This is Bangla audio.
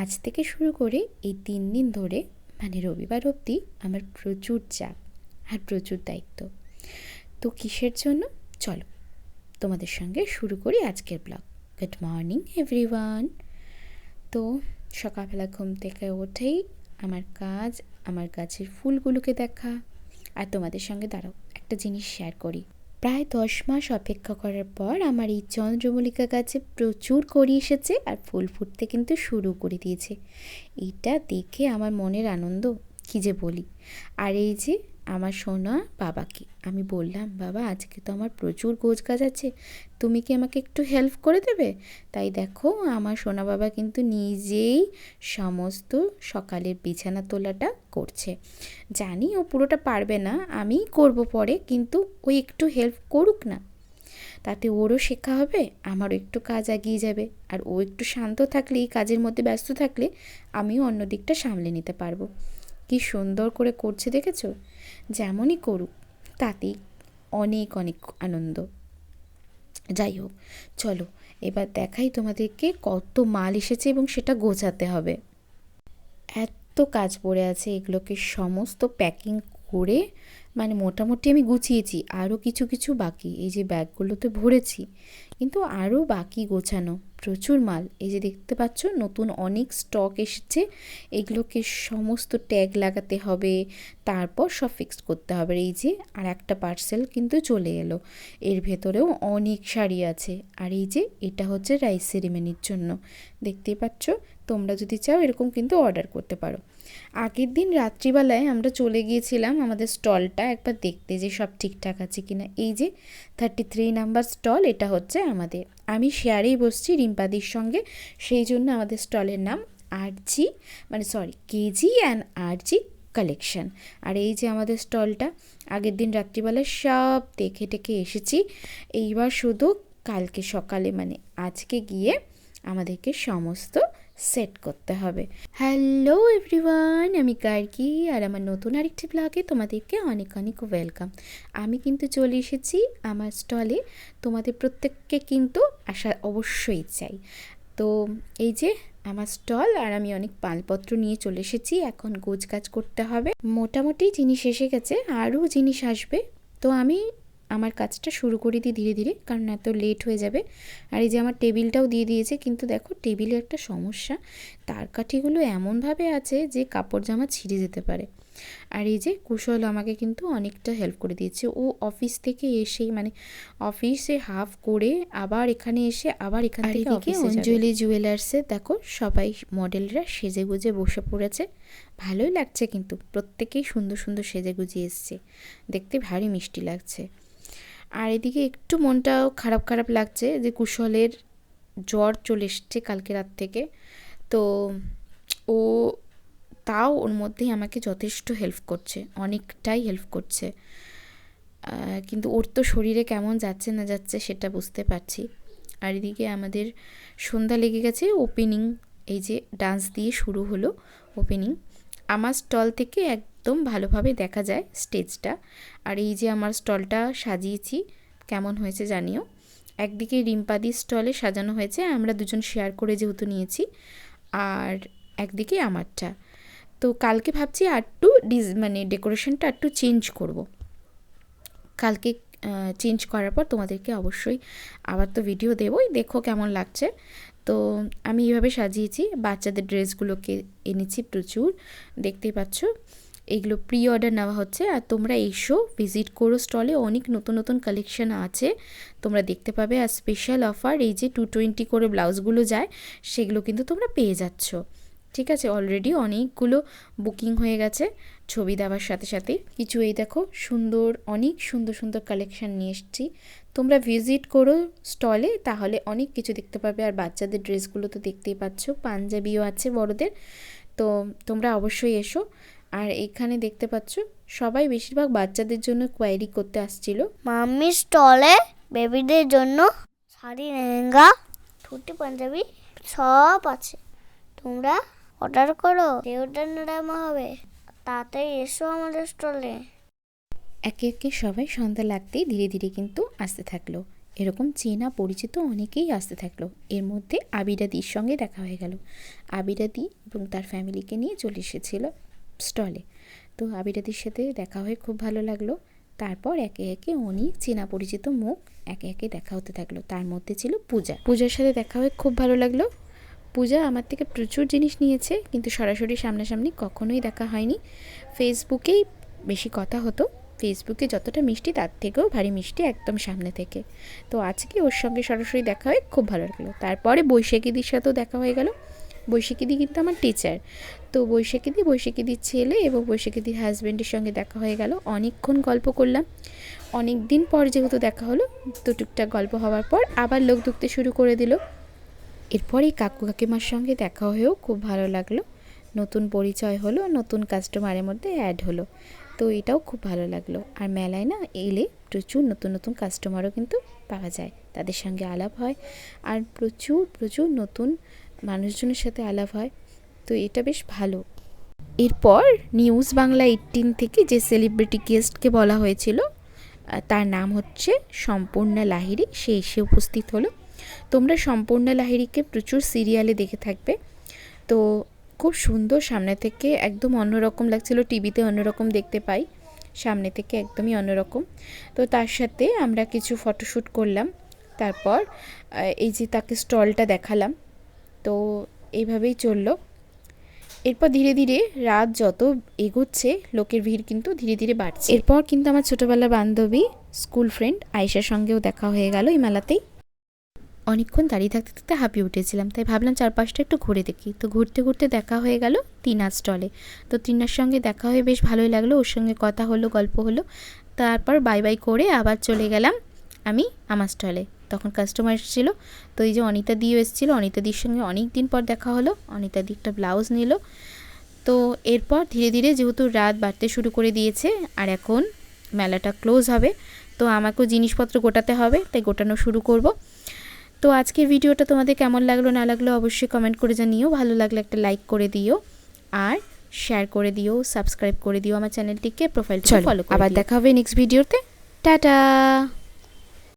আজ থেকে শুরু করে এই 3 দিন ধরে মানে রবিবার অবধি আমার প্রচুর চাপ আর প্রচুর দায়িত্ব। তো কিসের জন্য, চলো তোমাদের সঙ্গে শুরু করি আজকের ব্লগ। Good morning everyone. তো সকালবেলা ঘুম থেকে উঠেই আমার কাজ, আমার গাছের ফুলগুলোকে দেখা, আর তোমাদের সঙ্গে দাঁড়াও একটা জিনিস শেয়ার করি। প্রায় 10 মাস অপেক্ষা করার পর আমার এই চন্দ্রমল্লিকা গাছে প্রচুর কড়ি এসেছে আর ফুল ফুটতে কিন্তু শুরু করে দিয়েছে। এটা দেখে আমার মনের আনন্দ কী যে বলি। আর এই যে আমার সোনা বাবাকে আমি বললাম, বাবা আজকে তো আমার প্রচুর গোছ গাছ আছে, তুমি কি আমাকে একটু হেল্প করে দেবে? তাই দেখো আমার সোনা বাবা কিন্তু নিজেই সমস্ত সকালের বিছানা তোলাটা করছে। জানি ও পুরোটা পারবে না, আমিই করব পরে, কিন্তু ওই একটু হেল্প করুক না, তাতে ওরও শেখা হবে, আমারও একটু কাজ এগিয়ে যাবে। আর ও একটু শান্ত থাকলে, এই কাজের মধ্যে ব্যস্ত থাকলে আমিও অন্য দিকটা সামলে নিতে পারবো। কি সুন্দর করে করছে দেখেছো? যেমনই করুক তাতেই অনেক অনেক আনন্দ। যাই হোক, চলো এবার দেখাই তোমাদেরকে কত মাল এসেছে এবং সেটা গোছাতে হবে। এত কাজ পড়ে আছে, এগুলোকে সমস্ত প্যাকিং করে মানে মোটামুটি আমি গুছিয়েছি, আরও কিছু কিছু বাকি। এই যে ব্যাগগুলোতে ভরেছি, কিন্তু আরও বাকি গোছানো, প্রচুর মাল। এই যে দেখতে পাচ্ছ নতুন অনেক স্টক এসেছে, এগুলোকে সমস্ত ট্যাগ লাগাতে হবে, তারপর সব ফিক্সড করতে হবে। এই যে আর একটা পার্সেল কিন্তু চলে এলো, এর ভেতরেও অনেক শাড়ি আছে। আর এই যে এটা হচ্ছে রাইস সেরিমনির জন্য, দেখতেই পাচ্ছ। তোমরা যদি চাও এরকম কিন্তু অর্ডার করতে পারো। আগের দিন রাত্রিবেলায় আমরা চলে গিয়েছিলাম আমাদের স্টলটা একবার দেখতে যে সব ঠিকঠাক আছে কিনা। এই যে 33 নাম্বার স্টল, এটা হচ্ছে আমাদের। আমি শেয়ারেই বসছি রিম্পাদির সঙ্গে, সেই জন্য আমাদের স্টলের নাম আরজি, মানে sorry KG and RG collection. আর এই যে আমাদের স্টলটা আগের দিন রাত্রিবেলায় সব দেখে টেকে এসেছি। এইবার শুধু কালকে সকালে মানে আজকে গিয়ে আমাদেরকে সমস্ত সেট করতে হবে। হ্যালো এভরিওয়ান, আমি গার্গী, আর আমার নতুন আরেকটি ব্লগে তোমাদেরকে অনেক অনেক ওয়েলকাম। আমি কিন্তু চলে এসেছি আমার স্টলে, তোমাদের প্রত্যেককে কিন্তু আসা অবশ্যই চাই। তো এই যে আমার স্টল, আর আমি অনেক মালপত্র নিয়ে চলে এসেছি। এখন গোছ কাজ করতে হবে, মোটামুটি জিনিস এসে গেছে, আরও জিনিস আসবে। তো আমি আমার কাজটা শুরু করে দিই ধীরে ধীরে, কারণ এত লেট হয়ে যাবে। আর এই যে আমার টেবিলটাও দিয়ে দিয়েছে, কিন্তু দেখো টেবিলে একটা সমস্যা, তার কাঠিগুলো এমনভাবে আছে যে কাপড় জামা ছিঁড়ে যেতে পারে। আর এই যে কুশল আমাকে কিন্তু অনেকটা হেল্প করে দিয়েছে। ও অফিস থেকে এসেই মানে অফিসে হাফ করে আবার এখানে এসে আবার এখান থেকে অফিসে যাবে। অঞ্জলি জুয়েলার্সে দেখো সবাই মডেলরা সেজে গুজে বসে পড়েছে, ভালোই লাগছে, কিন্তু প্রত্যেকেই সুন্দর সুন্দর সেজে গুজিয়ে এসছে, দেখতে ভারী মিষ্টি লাগছে। আর এদিকে একটু মনটাও খারাপ খারাপ লাগছে যে কুশলের জ্বর চলে এসছে কালকে রাত থেকে। তো ও তাও ওর মধ্যেই আমাকে যথেষ্ট হেল্প করছে, অনেকটাই হেল্প করছে। কিন্তু ওর তো শরীরে কেমন যাচ্ছে না যাচ্ছে সেটা বুঝতে পারছি। আর এদিকে আমাদের সন্ধ্যা লেগে গেছে, ওপেনিং এই যে ডান্স দিয়ে শুরু হলো ওপেনিং। আমার স্টল থেকে একদম ভালোভাবে দেখা যায় স্টেজটা। আর এই যে আমার স্টলটা সাজিয়েছি, কেমন হয়েছে জানিও। একদিকে রিম্পাদির স্টলে সাজানো হয়েছে, আমরা দুজন শেয়ার করে যেহেতু নিয়েছি, আর একদিকে আমারটা। তো কালকে ভাবছি আর একটু মানে ডেকোরেশনটা একটু চেঞ্জ করব। কালকে চেঞ্জ করার পর তোমাদেরকে অবশ্যই আবার তো ভিডিও দেবই, দেখো কেমন লাগছে। তো আমি এইভাবে সাজিয়েছি, বাচ্চাদের ড্রেসগুলোকে এনেছি প্রচুর, দেখতেই পাচ্ছ। এইগুলো প্রি অর্ডার নেওয়া হচ্ছে, আর তোমরা এসো ভিজিট করো স্টলে, অনেক নতুন নতুন কালেকশন আছে তোমরা দেখতে পাবে। আর স্পেশাল অফার, এই যে 220 করে ব্লাউজগুলো যায় সেগুলো কিন্তু তোমরা পেয়ে যাচ্ছ। ঠিক আছে, অলরেডি অনেকগুলো বুকিং হয়ে গেছে ছবি দেওয়ার সাথে সাথে। কিছু এই দেখো সুন্দর, অনেক সুন্দর সুন্দর কালেকশান নিয়ে এসেছি, তোমরা ভিজিট করো স্টলে, তাহলে অনেক কিছু দেখতে পাবে। আর বাচ্চাদের ড্রেসগুলো তো দেখতেই পাচ্ছ, পাঞ্জাবিও আছে বড়দের, তো তোমরা অবশ্যই এসো। আর এখানে দেখতে পাচ্ছ সবাই বেশিরভাগ বাচ্চাদের জন্য কোয়ারি করতে আসছিল। মাম্মি স্টলে বেবিদের জন্য শাড়ি, লেহেঙ্গা, ধুতি, পাঞ্জাবি সব আছে, তোমরা অর্ডার করো, দেওটা নামা হবে, তাড়াতাড়ি এসো আমাদের স্টলে। একে একে সবাই সন্ধ্যা লাগতেই ধীরে ধীরে কিন্তু আসতে থাকলো। এরকম চেনা পরিচিত অনেকেই আসতে থাকলো। এর মধ্যে আবিরাদির সঙ্গে দেখা হয়ে গেল। আবিরাদি এবং তার ফ্যামিলিকে নিয়ে চলে এসেছিল স্টলে। তো আবিরাদির সাথে দেখা হয়ে খুব ভালো লাগলো। তারপর একে একে অনেক চেনা পরিচিত মুখ একে একে দেখা হতে থাকলো। তার মধ্যে ছিল পূজা। পূজার সাথে দেখা হয়ে খুব ভালো লাগলো। পূজা আমার থেকে প্রচুর জিনিস নিয়েছে, কিন্তু সরাসরি সামনাসামনি কখনোই দেখা হয়নি। ফেসবুকেই বেশি কথা হতো। ফেসবুকে যতটা মিষ্টি তার থেকেও ভারী মিষ্টি একদম সামনে থেকে। তো আজকে ওর সঙ্গে সরাসরি দেখা হয়ে খুব ভালো লাগলো। তারপরে বৈশাখীদির সাথেও দেখা হয়ে গেল। বৈশাখীদি কিন্তু আমার টিচার। তো বৈশাখীদির ছেলে এবং বৈশাখীদির হাজব্যান্ডের সঙ্গে দেখা হয়ে গেল। অনেকক্ষণ গল্প করলাম। অনেক দিন পর যেহেতু দেখা হলো, তো টুকটাক গল্প হওয়ার পর আবার লোক ঢুকতে শুরু করে দিল। এরপর এই কাকু কাকিমার সঙ্গে দেখা হয়েও খুব ভালো লাগলো। নতুন পরিচয় হলো, নতুন কাস্টমারের মধ্যে অ্যাড হলো। তো এটাও খুব ভালো লাগলো। আর মেলায় না এলে প্রচুর নতুন নতুন কাস্টমারও কিন্তু পাওয়া যায়, তাদের সঙ্গে আলাপ হয়। আর প্রচুর প্রচুর নতুন মানুষজনের সাথে আলাপ হয়। তো এটা বেশ ভালো। এরপর নিউজ বাংলা 18 থেকে যে সেলিব্রিটি গেস্টকে বলা হয়েছিল, তার নাম হচ্ছে সম্পূর্ণা লাহিড়ী, সে এসে উপস্থিত হলো। তোমরা সম্পূর্ণা লাহিড়ীকে প্রচুর সিরিয়ালে দেখে থাকবে। তো খুব সুন্দর সামনে থেকে, একদম অন্যরকম লাগছিল। টিভিতে অন্যরকম দেখতে পাই, সামনে থেকে একদমই অন্যরকম। তো তার সাথে আমরা কিছু ফটোশ্যুট করলাম। তারপর এই যে তাকে স্টলটা দেখালাম। তো এইভাবেই চললো। এরপর ধীরে ধীরে রাত যত এগোচ্ছে লোকের ভিড় কিন্তু ধীরে ধীরে বাড়ছে। এরপর কিন্তু আমার ছোটোবেলার বান্ধবী, স্কুল ফ্রেন্ড আয়েশার সঙ্গেও দেখা হয়ে গেল এই মেলাতেই। অনেকক্ষণ দাঁড়িয়ে থাকতে থাকতে হাঁপিয়ে উঠেছিলাম, তাই ভাবলাম চারপাশটা একটু ঘুরে দেখি। তো ঘুরতে ঘুরতে দেখা হয়ে গেল টিনার স্টলে। তো টিনার সঙ্গে দেখা হয়ে বেশ ভালোই লাগলো। ওর সঙ্গে কথা হলো, গল্প হলো। তারপর বাই বাই করে আবার চলে গেলাম আমি আমার স্টলে। তখন কাস্টমার এসেছিল। তো এই যে অনিতা দিও এসেছিলো, অনিতা দির সঙ্গে অনেক দিন পর দেখা হলো। অনিতা দি একটা ব্লাউজ নিল। তো এরপর ধীরে ধীরে যেহেতু রাত বাড়তে শুরু করে দিয়েছে আর এখন মেলাটা ক্লোজ হবে, তো আমাকেও জিনিসপত্র গোটাতে হবে, তাই গোটানো শুরু করব। তো আজকের ভিডিওটা তোমাদের কেমন লাগলো না লাগলো অবশ্যই কমেন্ট করে জানিও। ভালো লাগলে একটা লাইক করে দিও, আর শেয়ার করে দিও, সাবস্ক্রাইব করে দিও আমার চ্যানেলটিকে, প্রোফাইলটা ফলো করে দিও। আবার দেখা হবে নেক্সট ভিডিওতে। টাটা।